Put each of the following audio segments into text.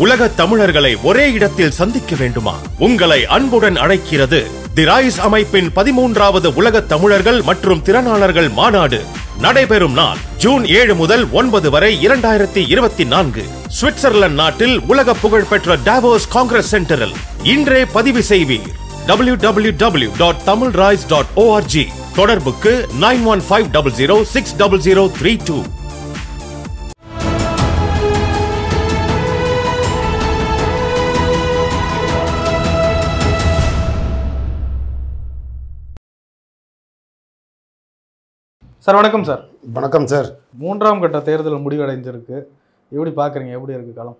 உலக தமிழர்களை ஒரே இடத்தில் சந்திக்க வேண்டுமா? உங்களை அன்புடன் அழைக்கிறது தி ரைஸ் அமைப்பின் 13வது உலக தமிழர்கள் மற்றும் திறனாளர்கள் மாநாடு. நடைபெறும் நாள் ஜூன் 7 முதல் 9 வரை 2024 சுவிட்சர்லாந்து நாட்டில் உலக புகழ்பெற்ற டாவோஸ் காங்கிரஸ் சென்டரில். இன்றே பதிவு செய்வீர். www.tamilrise.org. தொடர்புக்கு 9150060032. சார் வணக்கம் சார். வணக்கம் சார். 3ஆம் கட்ட தேர்தல் முடிவடைஞ்சிருக்கு. எப்படி பார்க்குறீங்க? எப்படி இருக்குது காலம்?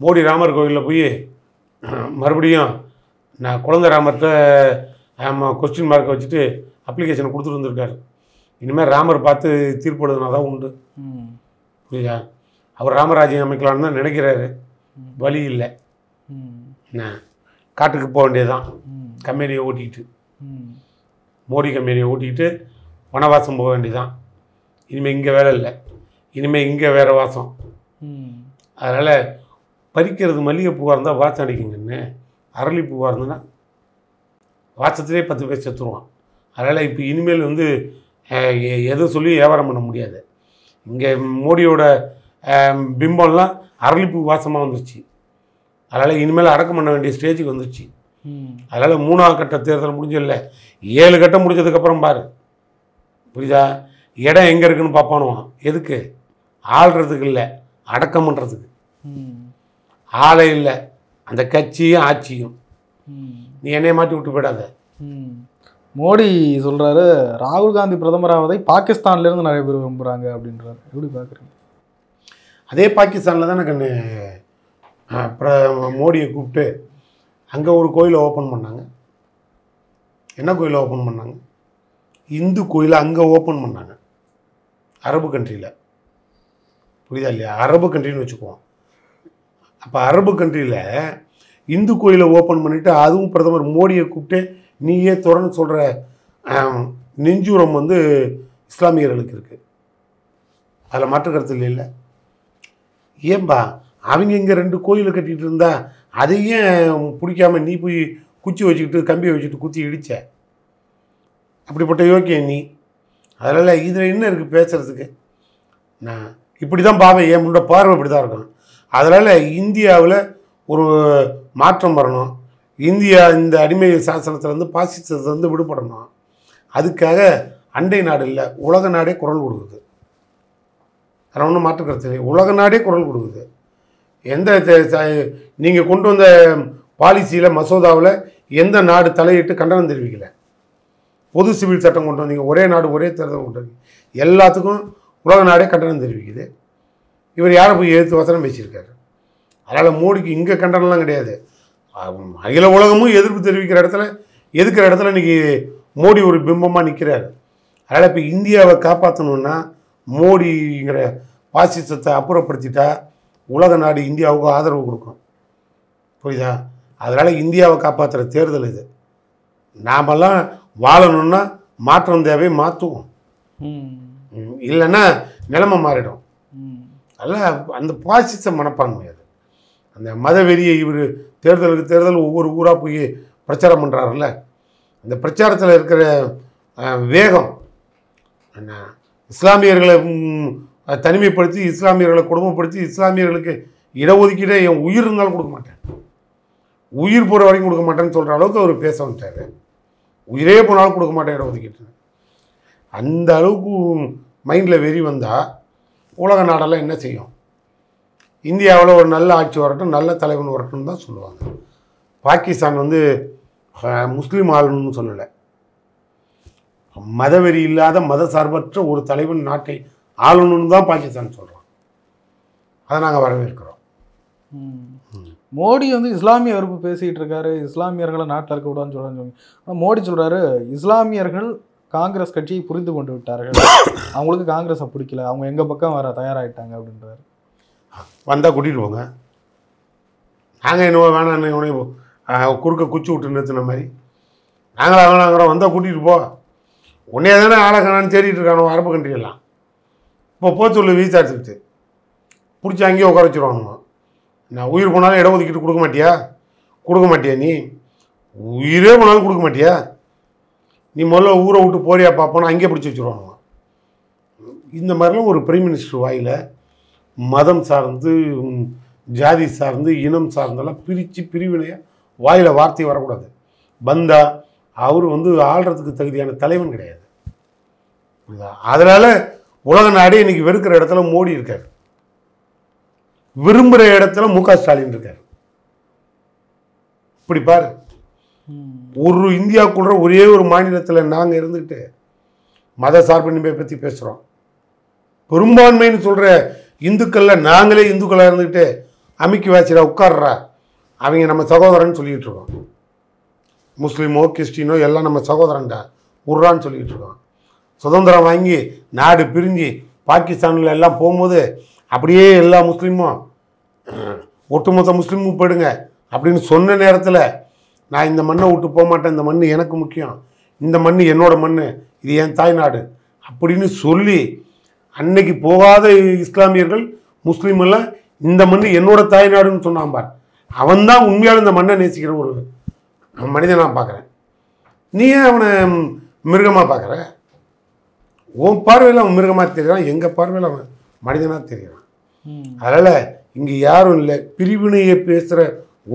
மோடி ராமர் கோவிலில் போய் மறுபடியும் நான் குழந்தை ராமர்கிட்ட கொஸ்டின் மார்க்கை வச்சுட்டு அப்ளிகேஷனை கொடுத்துட்டு வந்திருக்காரு. இனிமேல் ராமர் பார்த்து தீர்ப்பு எழுதுனா தான் உண்டு. புரியுதா? அவர் ராமராஜ்யம் அமைக்கலான்னு தான் நினைக்கிறாரு. வழி இல்லை. காட்டுக்கு போக வேண்டியதுதான். கம்பெனியை ஓட்டிக்கிட்டு, மோடி கம்பெனியை ஓட்டிக்கிட்டு வனவாசம் போக வேண்டியதான். இனிமேல் இங்கே வேலை இல்லை. இனிமேல் இங்கே வேறு வாசம். அதனால் பறிக்கிறது மல்லிகைப்பூவாக இருந்தால் வாசம் அடிக்குங்கன்னு, அரளிப்பூவாக இருந்ததுன்னா வாசத்திலே 10 பேர் செத்துருவான். அதனால் இப்போ இனிமேல் எதுவும் சொல்லி வியாபாரம் பண்ண முடியாது. இங்கே மோடியோட பிம்பம்லாம் அரளிப்பூ வாசமாக வந்துருச்சு. அதனால் இனிமேல் அடக்கம் பண்ண வேண்டிய ஸ்டேஜுக்கு வந்துருச்சு. அதனால் 3ஆம் கட்ட தேர்தல் முடிஞ்சில்ல, 7 கட்டம் முடிஞ்சதுக்கப்புறம் பாரு. புரியுதா? இடம் எங்கே இருக்குன்னு பார்ப்பானுவான். எதுக்கு? ஆள்றதுக்கு இல்லை, அடக்கம் பண்ணுறதுக்கு. ஆளே இல்லை, அந்த கட்சியும் ஆட்சியும். நீ என்னைய மாட்டி விட்டு போயிடாத. மோடி சொல்கிறாரு ராகுல் காந்தி பிரதமராவதை பாகிஸ்தான்லேருந்து நிறைய பேர் விரும்புகிறாங்க அப்படின்றாரு. எப்படி பார்க்குறீங்க? அதே பாகிஸ்தானில் தானே கண்ணு மோடியை கூப்பிட்டு அங்கே ஒரு கோயிலை ஓப்பன் பண்ணாங்க. என்ன கோயிலை ஓப்பன் பண்ணாங்க? இந்து கோயிலை அங்கே ஓப்பன் பண்ணாங்க, அரபு கண்ட்ரியில். புரியுதா இல்லையா? அரபு கண்ட்ரின்னு வச்சுக்குவோம். அப்போ அரபு கண்ட்ரியில் இந்து கோயிலை ஓப்பன் பண்ணிவிட்டு அதுவும் பிரதமர் மோடியை கூப்பிட்டு நீயே தொடர்ந்து சொல்கிற நெஞ்சூரம் இஸ்லாமியர்களுக்கு இருக்குது. அதில் மாற்று கருத்து இல்லை. ஏன்பா அவங்க இங்கே 2 கோயிலை கட்டிகிட்டு இருந்தா அதையும் பிடிக்காம நீ போய் குச்சி வச்சுக்கிட்டு கம்பியை வச்சுட்டு குத்தி இடித்த? அப்படிப்பட்ட யோக்கியம் நீ. அதனால் இதில் என்ன இருக்குது பேசுகிறதுக்கு? நான் இப்படி தான் பார்ப்பேன். என் முன்னோட பார்வை இப்படி தான் இருக்கும். அதனால் இந்தியாவில் ஒரு மாற்றம் வரணும். இந்தியா இந்த அடிமை சாசனத்திலேருந்து பாசிசத்திலேருந்து விடுபடணும். அதுக்காக அண்டை நாடு இல்லை, உலக நாடே குரல் கொடுக்குது. அதில் ஒன்றும் மாற்றுக்கிறது இல்லை. உலக நாடே குரல் கொடுக்குது. எந்த நீங்கள் கொண்டு வந்த பாலிசியில் மசோதாவில் எந்த நாடு தலையிட்டு கண்டனம் தெரிவிக்கலை. பொது சிவில் சட்டம் கொண்டு வந்தீங்க, ஒரே நாடு ஒரே தேர்தல் கொண்டு வந்தீங்க. எல்லாத்துக்கும் உலக நாடே கண்டனம் தெரிவிக்குது. இவர் யாரை போய் எதிர்த்து வசனம் பேசியிருக்காரு? அதனால் மோடிக்கு இங்கே கண்டனம்லாம் கிடையாது. அகில உலகமும் எதிர்ப்பு தெரிவிக்கிற இடத்துல, எதுக்கிற இடத்துல இன்றைக்கி மோடி ஒரு பிம்பமாக நிற்கிறாரு. அதனால் இப்போ இந்தியாவை காப்பாற்றணுன்னா மோடிங்கிற பாசிசத்தை அப்புறப்படுத்திட்டா உலக நாடு இந்தியாவுக்கு ஆதரவு கொடுக்கும். புரியுதா? அதனால் இந்தியாவை காப்பாற்றுற தேர்தல் இது. நாமெல்லாம் வாழணுன்னா மாற்றம் தேவை, மாற்றுவோம். இல்லைன்னா நிலைமை மாறிடும். அதனால் அந்த பாசிச மனப்பான்மை அது. அந்த மதவெறியை இவர் தேர்தலுக்கு தேர்தல் ஒவ்வொரு ஊராக போய் பிரச்சாரம் பண்ணுறாருல்ல, அந்த பிரச்சாரத்தில் இருக்கிற வேகம் என்ன, இஸ்லாமியர்களை தனிமைப்படுத்தி, இஸ்லாமியர்களை கொடுமைப்படுத்தி, இஸ்லாமியர்களுக்கு இடஒதுக்கீடே என் உயிர் இருந்தாலும் கொடுக்க மாட்டேன், உயிர் போகிற வரைக்கும் கொடுக்க மாட்டேன்னு சொல்கிற அளவுக்கு அவர் பேச வந்துட்டார். உயிரே போனாலும் கொடுக்க மாட்டேன் இடஒதுக்கீட்டு. அந்த அளவுக்கு மைண்டில் வெறி வந்தால் உலக நாடெல்லாம் என்ன செய்யும்? இந்தியாவில் ஒரு நல்ல ஆட்சி வரட்டும், நல்ல தலைவன் வரட்டும்னு தான் சொல்லுவாங்க. பாகிஸ்தான் முஸ்லீம் ஆளணும்னு சொல்லலை, மதவெறி இல்லாத மத சார்பற்ற ஒரு தலைவன் நாட்டை ஆளணும்னு தான் பாகிஸ்தான் சொல்கிறான். அதை நாங்கள் வரவேற்கிறோம். மோடி இஸ்லாமிய வெறுப்பு பேசிகிட்டு இருக்காரு, இஸ்லாமியர்களை நாட்டில் இருக்க விடான்னு சொல்கிறாங்க. ஆனால் மோடி சொல்கிறாரு இஸ்லாமியர்கள் காங்கிரஸ் கட்சியை புரிந்து கொண்டு விட்டார்கள், அவங்களுக்கு காங்கிரஸை பிடிக்கல, அவங்க எங்கள் பக்கம் வர தயாராகிட்டாங்க அப்படின்றாரு. வந்தால் கூட்டிகிட்டு போங்க, நாங்கள் என்னவோ வேணாம் இவனை குறுக்க குச்சி விட்டு நிறுத்தின மாதிரி நாங்களாக வேணாங்கிறோம். வந்தால் கூட்டிகிட்டு போ. உன்னே தானே ஆளக்கானான்னு தேடிட்டு இருக்கானோ அரபு கண்ட்ரியெல்லாம். இப்போ போச்சொல்லு வீசா எடுத்துக்கிட்டு பிடிச்சி அங்கேயே உட்கார வச்சுருவானுங்க. நான் உயிர் போனாலும் இடஒதுக்கீட்டு கொடுக்க மாட்டியா? கொடுக்க மாட்டியா? நீ உயிரே போனாலும் கொடுக்க மாட்டியா? நீ முதல்ல ஊரை விட்டு போறியா பார்ப்போன்னா அங்கே பிடிச்சி வச்சுருவாங்க. இந்த மாதிரிலாம் ஒரு பிரைம் மினிஸ்டர் வாயில் மதம் சார்ந்து, ஜாதி சார்ந்து, இனம் சார்ந்தெல்லாம் பிரித்து பிரிவினையாக வாயில் வார்த்தை வரக்கூடாது. வந்தா அவர் ஆள்றதுக்கு தகுதியான தலைவன் கிடையாது. அதனால் உலக நாடே இன்னைக்கு வெறுக்கிற இடத்துல மோடி இருக்கார், விரும்புகிற இடத்துல மு.க. ஸ்டாலின் இருக்கார். இப்படி பாரு, ஒரு இந்தியாவுக்குள்ள ஒரே ஒரு மாநிலத்தில் நாங்கள் இருந்துக்கிட்டு மத சார்பின்மை பற்றி பேசுகிறோம். பெரும்பான்மைன்னு சொல்கிற இந்துக்களில் நாங்களே இந்துக்களாக இருந்துக்கிட்டு அமைக்கி வாச்சிடா உட்கார்றா, அவங்க நம்ம சகோதரன்னு சொல்லிக்கிட்டு இருக்கோம். முஸ்லீமோ கிறிஸ்டினோ எல்லாம் நம்ம சகோதரன்டா உர்றான்னு சொல்லிக்கிட்டு இருக்கோம். சுதந்திரம் வாங்கி நாடு பிரிஞ்சு பாகிஸ்தானில் எல்லாம் போகும்போது அப்படியே எல்லா முஸ்லீமும் ஒட்டுமொத்த முஸ்லீமும் போயிடுங்க அப்படின்னு சொன்ன நேரத்தில் நான் இந்த மண்ணை விட்டு போக மாட்டேன், இந்த மண் எனக்கு முக்கியம், இந்த மண் என்னோட மண், இது என் தாய்நாடு அப்படின்னு சொல்லி அன்னைக்கு போகாத இஸ்லாமியர்கள் முஸ்லீம் எல்லாம் இந்த மண் என்னோட தாய்நாடுன்னு சொன்னான் பார். அவன்தான் உண்மையான இந்த மண்ணை நேசிக்கிற ஒரு மனிதனாக பார்க்குறேன். நீ ஏன் அவனை மிருகமாக பார்க்குற? உன் பார்வையில் அவன் மிருகமாக தெரிகிறான், எங்கள் பார்வையில் அவன் மனிதனாக தெரிகிறான். அதனால் இங்கே யாரும் இல்லை. பிரிவினையை பேசுகிற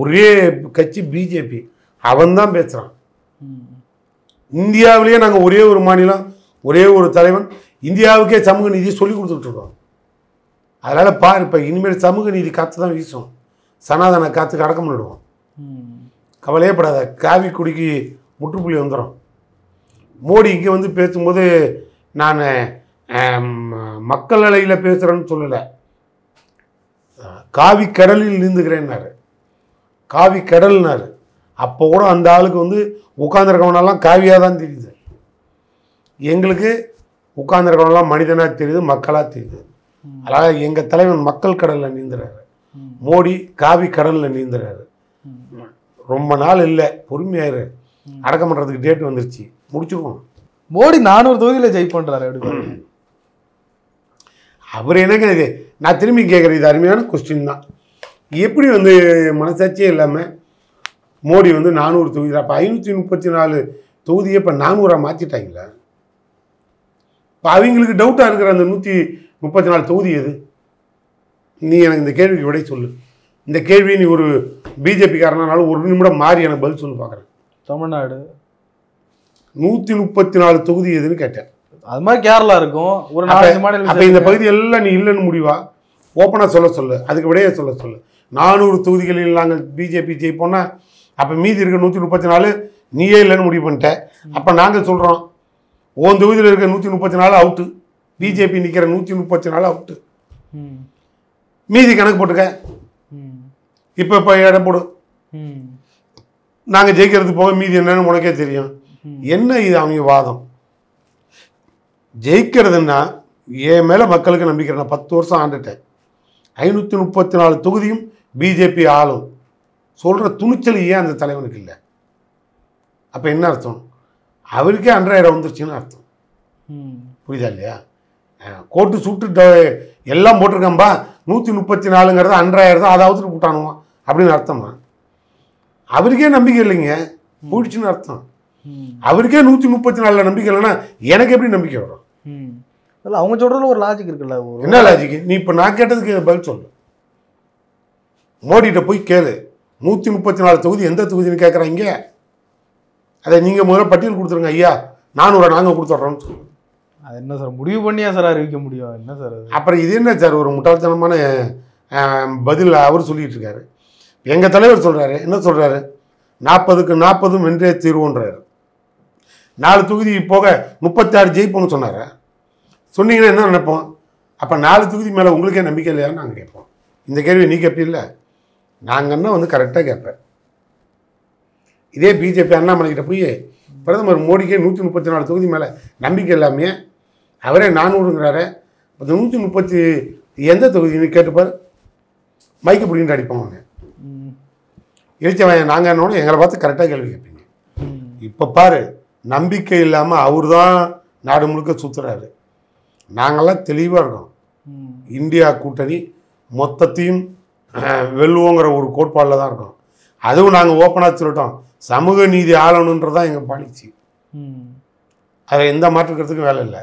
ஒரே கட்சி பிஜேபி, அவன்தான் பேசுகிறான். இந்தியாவிலேயே நாங்கள் ஒரே ஒரு மாநிலம், ஒரே ஒரு தலைவன், இந்தியாவுக்கே சமூக நீதி சொல்லி கொடுத்துட்ருக்கோம். அதனால் பாரு, இப்போ இனிமேல் சமூக நீதி காற்று தான் வீசும், சனாதன காற்றுக்கு அடக்கம் பண்ணிடுவோம். கவலையே படாத, காவி குடிக்கு முற்றுப்புள்ளி வந்துடும். மோடி இங்கே பேசும்போது நான் மக்கள் அலையில் பேசுகிறேன்னு சொல்லலை, காவி கடலில் நீந்துக்கிறேன்னாரு. காவி கடல்னாரு. அப்போ கூட அந்த ஆளுக்கு உட்காந்துருக்கவனெல்லாம் காவியாக தான் தெரியுது. எங்களுக்கு உட்காந்துருக்கவனெல்லாம் மனிதனாக தெரியுது, மக்களாக தெரியுது. அதனால் எங்கள் தலைவன் மக்கள் கடலில் நீந்துறாரு, மோடி காவி கடலில் நீந்துறாரு. ரொம்ப நாள் இல்லை, பொறுமையாயிரு, அடக்கம் பண்ணுறதுக்கு டேட் வந்துருச்சு, முடிச்சுக்கோங்க. மோடி 400 தொகுதியில் ஜெய் பண்ணுறாரு. அவர் என்னங்க இது? நான் திரும்பி கேட்குறேன், இது அருமையான கொஸ்டின் தான். எப்படி மனசாட்சியே இல்லாமல் மோடி 400 தொகுதி, அப்போ 534 தொகுதியை இப்போ 400 மாற்றிட்டாங்களா? இப்போ அவங்களுக்கு டவுட்டாக இருக்கிற அந்த 134 தொகுதி எது? நீ எனக்கு இந்த கேள்விக்கு விடை சொல்லு. இந்த கேள்வி நீ ஒரு பிஜேபிக்காரனாலும் ஒரு நிமிடம் மாறி எனக்கு பதில் சொல்லு பார்க்குறேன். தமிழ்நாடு 134 தொகுதி எதுன்னு கேட்டேன். அது மாதிரி கேரளா இருக்கும், ஒரு 4 மாநிலம். அப்போ இந்த பகுதி எல்லாம் நீ இல்லைன்னு முடிவா? ஓப்பனாக சொல்லு, அதுக்கு விடையே சொல்லு. 400 தொகுதிகளில் நாங்கள் பிஜேபி ஜெயிப்போம்னா அப்போ மீதி இருக்க 134 நீயே இல்லைன்னு முடிவு பண்ணிட்டேன். அப்போ நாங்கள் சொல்கிறோம், உன் தொகுதியில் இருக்க 134 அவுட்டு, பிஜேபி நிற்கிற 134 அவுட்டு, மீதி கணக்கு போட்டுக்க. இப்போ இடம் போடு, நாங்கள் ஜெயிக்கிறது போக மீதி என்னன்னு உனக்கே தெரியும். என்ன இது அவங்க வாதம்? ஜெயிக்கிறதுன்னா என் மேலே மக்களுக்கு நம்பிக்கை. நான் 10 வருஷம் ஆண்டுட்டேன், 534 தொகுதியும் பிஜேபி ஆளும் சொல்கிற துணிச்சல் ஏன் அந்த தலைவனுக்கு இல்லை? அப்போ என்ன அர்த்தம்? அவருக்கே 1,500 வந்துருச்சுன்னு அர்த்தம். புரியுதா இல்லையா? கோட்டு சுட்டு எல்லாம் போட்டிருக்கம்பா, 134ங்கிறது 1,500 தான், அதை அவுத்துட்டு போட்டானுவான் அப்படின்னு அர்த்தமா? அவருக்கே நம்பிக்கை இல்லைங்க, போயிடுச்சுன்னு அர்த்தம். அவருக்கே 134 நம்பிக்கை இல்லைன்னா எனக்கு எப்படி நம்பிக்கை வரும்? அவங்க சொல்றதுல ஒரு லாஜிக் இருக்குல்ல. என்ன லாஜிக்? நீ இப்போ நான் கேட்டதுக்கு பதில் சொல்லு. மோடிகிட்ட போய் கேளு, 134 தொகுதி எந்த தொகுதின்னு கேட்குறாங்க, அதை நீங்கள் முதல்ல பட்டியல் கொடுத்துருங்க. ஐயா 400 நாங்கள் கொடுத்துட்றோம்னு சொல்லுங்க. அது என்ன சார் முடிவு பண்ணியா சார் அறிவிக்க முடியும்? என்ன சார் அது? அப்புறம் இது என்ன சார் ஒரு முட்டாள்தனமான பதில் அவர் சொல்லிட்டு இருக்காரு. எங்கள் தலைவர் சொல்கிறாரு, என்ன சொல்கிறாரு? 40க்கு 40 வென்றே தீர்வுன்றாரு. 4 தொகுதி போக 36 ஜெயிப்போம்னு சொன்னார். சொன்னீங்கன்னா என்ன நினைப்போம்? அப்போ 4 தொகுதி மேலே உங்களுக்கே நம்பிக்கை இல்லையான்னு நாங்கள் கேட்போம். இந்த கேள்வி நீ கேட்பி இல்லை, நாங்கன்னா கரெக்டாக கேட்பேன். இதே பிஜேபி அண்ணாமலைக்கிட்ட போய் பிரதமர் மோடிக்கே 134 தொகுதி மேலே நம்பிக்கை இல்லாமே அவரே 400ங்கிறாரு, அந்த 130 எந்த தொகுதின்னு கேட்டுப்பார், மைக்கு பிடிக்கிட்டு அடிப்போம். அவங்க இழிச்சவன் நாங்கள் என்னோட எங்களை பார்த்து கரெக்டாக கேள்வி கேட்பீங்க. இப்போ பாரு, நம்பிக்கை இல்லாமல் அவர் தான் நாடு முழுக்க சுற்றுறாரு. நாங்கள்லாம் தெளிவாக இருக்கோம். இந்தியா கூட்டணி மொத்தத்தையும் வெல்லுவோங்கிற ஒரு கோட்பாடில் தான் இருக்கோம். அதுவும் நாங்கள் ஓப்பனாக சொல்லிட்டோம், சமூக நீதி ஆளணுன்றதான் எங்கள் பாலிசி. அதை எந்த மாற்றுக்கிறதுக்கும் வேலை இல்லை.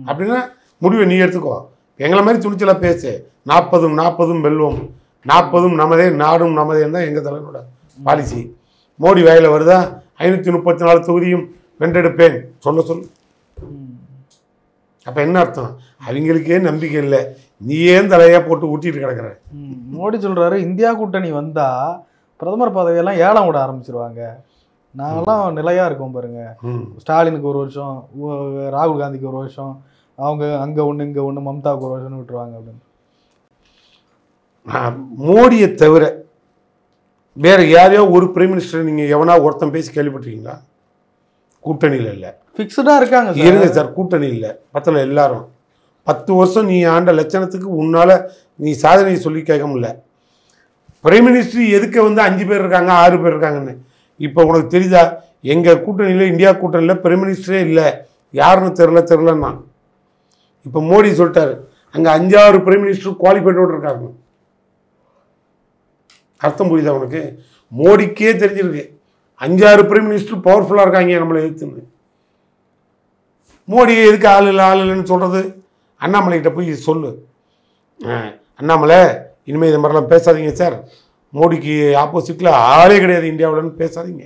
அப்படின்னா முடிவை நீ எடுத்துக்கோ. எங்களை மாதிரி துணிச்சலாக பேசு. 40 வெல்வோம், 40 நமதே, நாடும் நமதேன்னு தான் எங்கள் தலைவரோட பாலிசி. மோடி வேலையில் வருதா 534 தொகுதியும் வென்றெடுப்பேன் சொல்ல சொல்லு. அப்போ என்ன அர்த்தம்? அவங்களுக்கே நம்பிக்கை இல்லை, நீ ஏன் தலையாக போட்டு ஊட்டிட்டு கிடக்குற. மோடி சொல்கிறாரு இந்தியா கூட்டணி வந்தால் பிரதமர் பதவியெல்லாம் ஏலம் விட ஆரம்பிச்சிருவாங்க, நாங்களாம் நிலையாக இருக்கோம் பாருங்க. ஸ்டாலினுக்கு ஒரு வருஷம், ராகுல் காந்திக்கு ஒரு வருஷம், அவங்க அங்கே ஒன்று இங்கே ஒன்று, மம்தாவுக்கு ஒரு வருஷம்னு விட்டுருவாங்க அப்படின்னு. மோடியை தவிர வேற யாரையோ ஒரு பிரைம் மினிஸ்டர் நீங்கள் எவனா ஒருத்தன் பேசி கேள்விப்பட்டிருக்கீங்களா? கூட்டணியில் இல்லை, ஃபிக்ஸ்டாக இருக்காங்க. இருங்க சார், கூட்டணி இல்லை பத்தில் எல்லாரும் 10 வருஷம் நீ ஆண்ட லட்சணத்துக்கு உன்னால் நீ சாதனையை சொல்லி கேட்க முடியல. பிரைம் மினிஸ்டர் எதுக்கு வந்து 5 பேர் இருக்காங்க 6 பேர் இருக்காங்கன்னு இப்போ உனக்கு தெரியுதா? எங்கள் கூட்டணியில், இந்தியா கூட்டணியில் பிரைம் மினிஸ்டரே இல்லை, யாருன்னு தெரிலன்னா. இப்போ மோடி சொல்லிட்டாரு அங்கே 5-6 பிரைம் மினிஸ்டர் குவாலிஃபைடோடு இருக்காங்க. அர்த்தம் புரியுதா உனக்கு? மோடிக்கே தெரிஞ்சிருக்கு 5-6 பிரைம் மினிஸ்டர் பவர்ஃபுல்லாக இருக்காங்க நம்மளை எதிர்த்துன்னு. மோடி எதுக்கு ஆள் இல்லைன்னு சொல்கிறது? அண்ணாமலைகிட்ட போய் சொல்லு, அண்ணாமலை இனிமேல் இது மாதிரிலாம் பேசாதீங்க சார், மோடிக்கு ஆப்போசிட்டில் ஆளே கிடையாது இந்தியாவில்னு பேசாதீங்க.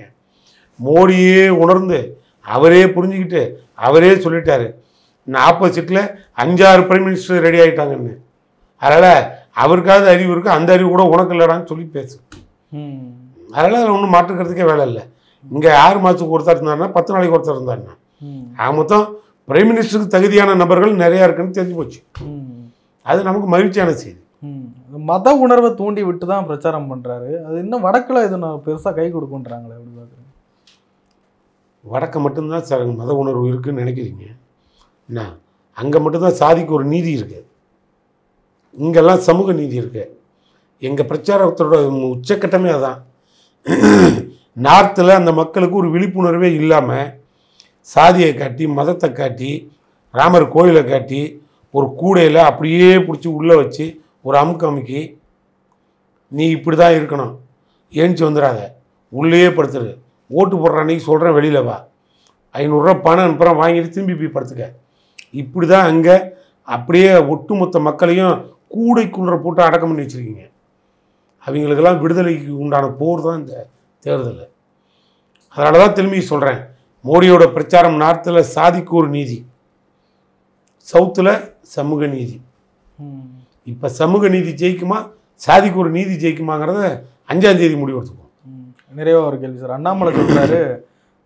மோடியே உணர்ந்து அவரே புரிஞ்சுக்கிட்டு அவரே சொல்லிட்டாரு ஆப்போசிட்டில் 5-6 பிரைம் மினிஸ்டர் ரெடி ஆகிட்டாங்கன்னு. அதனால் அவருக்காவது அறிவு இருக்குது, அந்த அறிவு கூட உனக்கு இல்லைடான்னு சொல்லி பேசு. அதனால் அதில் ஒன்றும் மாற்றுக்கிறதுக்கே வேலை இல்லை. இங்கே 6 மாதத்துக்கு ஒருத்தர் இருந்தாருன்னா 10 நாளைக்கு ஒருத்தர் இருந்தாருன்னா ஆக மொத்தம் பிரைம் மினிஸ்டருக்கு தகுதியான நபர்கள் நிறையா இருக்குன்னு தெரிஞ்சு போச்சு. அது நமக்கு மகிழ்ச்சியான செய்தி. மத உணர்வை தூண்டி விட்டு தான் பிரச்சாரம் பண்ணுறாரு. அது இன்னும் வடக்கில் இது நான் பெருசாக கை கொடுக்குன்றாங்களே, எப்படி பார்க்குறேன்? வடக்கு மட்டும்தான் சார் மத உணர்வு இருக்குதுன்னு நினைக்கிறீங்க என்ன? அங்கே மட்டும்தான் சாதிக்கு ஒரு நீதி இருக்குது, இங்கெல்லாம் சமூக நீதி இருக்குது. எங்கள் பிரச்சாரத்தோட உச்சக்கட்டமே அதான். நார்த்தில் அந்த மக்களுக்கு ஒரு விழிப்புணர்வே இல்லாமல் சாதியை காட்டி, மதத்தை காட்டி, ராமர் கோயிலை காட்டி, ஒரு கூடையில் அப்படியே பிடிச்சி உள்ளே வச்சு ஒரு அமுக்கி நீ இப்படி தான் இருக்கணும், ஏஞ்சி வந்துடாத, உள்ளேயே படுத்துரு, ஓட்டு போடுற அன்றைக்கி சொல்கிறேன் வெளியில் வா, 500 ரூபா பணம் அனுப்புகிறேன், வாங்கிட்டு திரும்பி போய் படுத்துக்க. இப்படி தான் அங்கே அப்படியே ஒட்டுமொத்த மக்களையும் கூடைக்குள்ள போட்டு அடக்கம் பண்ணி வச்சுருக்கீங்க. அவங்களுக்கெல்லாம் விடுதலைக்கு உண்டான போர் தான் இந்த தேர்தல். அதனால தான் திரும்பி சொல்கிறேன், மோடியோட பிரச்சாரம் நார்த்தில் சாதிக்கு ஒரு நீதி, சவுத்தில் சமூக நீதி. இப்போ சமூக நீதி ஜெயிக்குமா, சாதிக்கு ஒரு நீதி ஜெயிக்குமாங்கிறத 5ஆம் தேதி முடிவெடுத்துக்கும். நிறைய ஒரு கேள்வி சார். அண்ணாமலை சொல்கிறாரு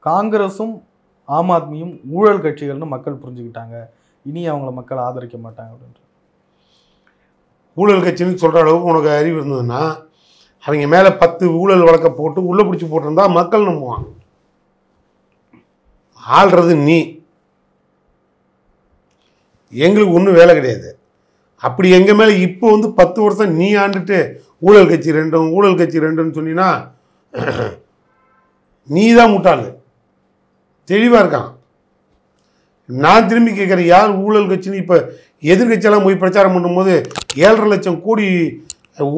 காங்கிரஸும் ஆம் ஆத்மியும் ஊழல் கட்சிகள்னு மக்கள் புரிஞ்சுக்கிட்டாங்க, இனி அவங்கள மக்கள் ஆதரிக்க மாட்டாங்க அப்படின்ற. ஊழல் கட்சின்னு சொல்கிற அளவுக்கு உனக்கு அறிவு இருந்ததுன்னா அவங்க மேலே 10 ஊழல் வழக்கை போட்டு உள்ளே பிடிச்சி போட்டிருந்தா மக்கள் நம்புவாங்க. ஆள்றது நீ, எங்களுக்கு ஒன்றும் வேலை கிடையாது. அப்படி எங்கள் மேலே இப்போ வந்து 10 வருஷம் நீ ஆண்டுட்டு ஊழல் கட்சி 2 ஊழல் கட்சி 2ன்னு சொன்னீங்கன்னா நீ தான் முட்டாள். தெளிவாக இருக்கான். நான் திரும்பி கேட்குறேன், யார் ஊழல் கட்சின்னு இப்போ எதிர்கட்சியெல்லாம் போய் பிரச்சாரம் பண்ணும்போது 7.5 லட்சம் கோடி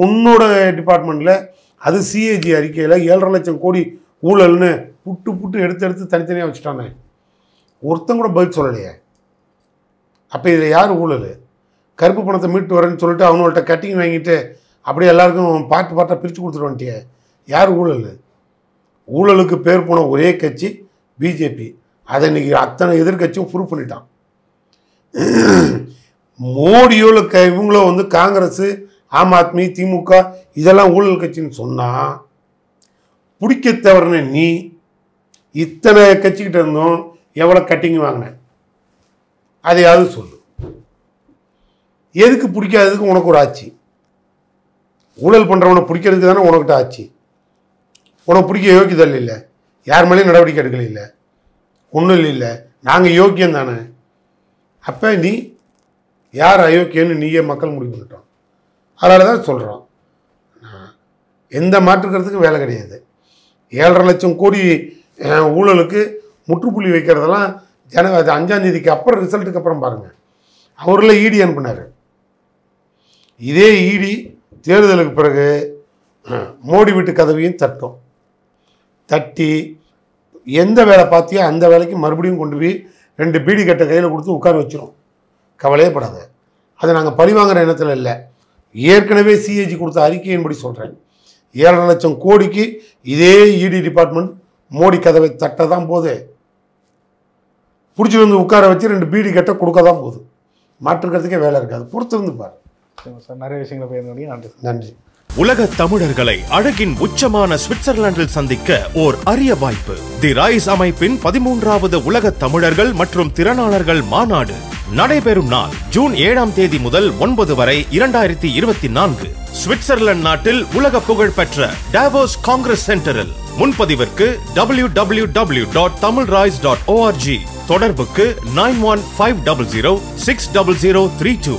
உன்னோட டிபார்ட்மெண்ட்டில், அது சிஏஜி அறிக்கையில் 7.5 லட்சம் கோடி ஊழல்னு புட்டு எடுத்து தனித்தனியாக வச்சுட்டானே, ஒருத்தன் கூட பதில் சொல்லலையே. அப்போ இதில் யார் ஊழல்? கருப்பு பணத்தை மீட்டு வரேன்னு சொல்லிட்டு அவனோட கட்டிங் வாங்கிட்டு அப்படியே எல்லாருக்கும் பார்ட்டாக பிரித்து கொடுத்துட்டு வந்துட்டியே, யார் ஊழல்? ஊழலுக்கு பேர் போன ஒரே கட்சி பிஜேபி. அதை இன்றைக்கி அத்தனை எதிர்கட்சியும் ப்ரூவ் பண்ணிட்டான். மோடியோ இல்லை இவங்களோ வந்து காங்கிரஸ், ஆம் ஆத்மி, திமுக இதெல்லாம் ஊழல் கட்சின்னு சொன்னால் பிடிக்க தவறுன நீ இத்தனை கட்சிக்கிட்ட இருந்தோம் எவ்வளோ கட்டிங் வாங்கின அதையாவது சொல்லு. எதுக்கு பிடிக்காததுக்கு உனக்கு ஒரு ஆட்சி? ஊழல் பண்ணுறவனை பிடிக்கிறதுக்கு தானே உனக்கிட்ட ஆட்சி. உனக்கு பிடிக்க யோக்கியதல் இல்லை, யார் மேலேயும் நடவடிக்கை எடுக்கல, இல்லை ஒன்றும் இல்லை, நாங்கள் யோக்கியம் தானே. அப்போ நீ யார் அயோக்கியன்னு நீயே மக்கள் முடிவு பண்ணிட்டோம். அதனால தான் சொல்கிறோம், எந்த மாற்றுக்கிறதுக்கும் வேலை கிடையாது. 7.5 லட்சம் கோடி ஊழலுக்கு முற்றுப்புள்ளி வைக்கிறதெல்லாம் அது 5ஆம் தேதிக்கு அப்புறம், ரிசல்ட்டுக்கு அப்புறம் பாருங்கள். அவரில் இடி அனுப்பினார். இதே இடி தேர்தலுக்கு பிறகு மோடி வீட்டு கதவையும் தட்டும். தட்டி எந்த வேலை பார்த்தியோ அந்த வேலைக்கு மறுபடியும் கொண்டு போய் 2 பீடி கட்டை கையில் கொடுத்து உட்கார வச்சிரும். கவலையே படாத. அதை நாங்கள் பழி வாங்குற எண்ணத்தில் இல்லை. ஏற்கனவே சிஏஜி கொடுத்த அறிக்கையின்படி சொல்கிறேன். 7.5 லட்சம் கோடிக்கு இதே இடி டிபார்ட்மெண்ட் மோடி கதவை தட்ட தான் போகுது. பிடிச்சிட்டு வந்து உட்கார வச்சு 2 பீடி கட்டை கொடுக்க தான் போகுது. மாற்றுக்கிறதுக்கே வேலை இருக்காது. பொறுத்திருந்து பாரு. சார் நிறைய விஷயங்களை பேசுனீங்க. நன்றி. நன்றி. உலக தமிழர்களை அழகின் உச்சமான சுவிட்சர்லாந்தில் சந்திக்க ஓர் அரிய வாய்ப்பு. தி ரைஸ் அமைப்பின் 13வது உலக தமிழர்கள் மற்றும் திறனாளர்கள் மாநாடு நடைபெறும் நாள் ஜூன் 7ஆம் தேதி முதல் 9 வரை 2024 சுவிட்சர்லாந்து நாட்டில் உலக புகழ்பெற்ற டாவோஸ் காங்கிரஸ் சென்டரில். முன்பதிவிற்கு www.tamilrise.org. தொடர்புக்கு 9150060032.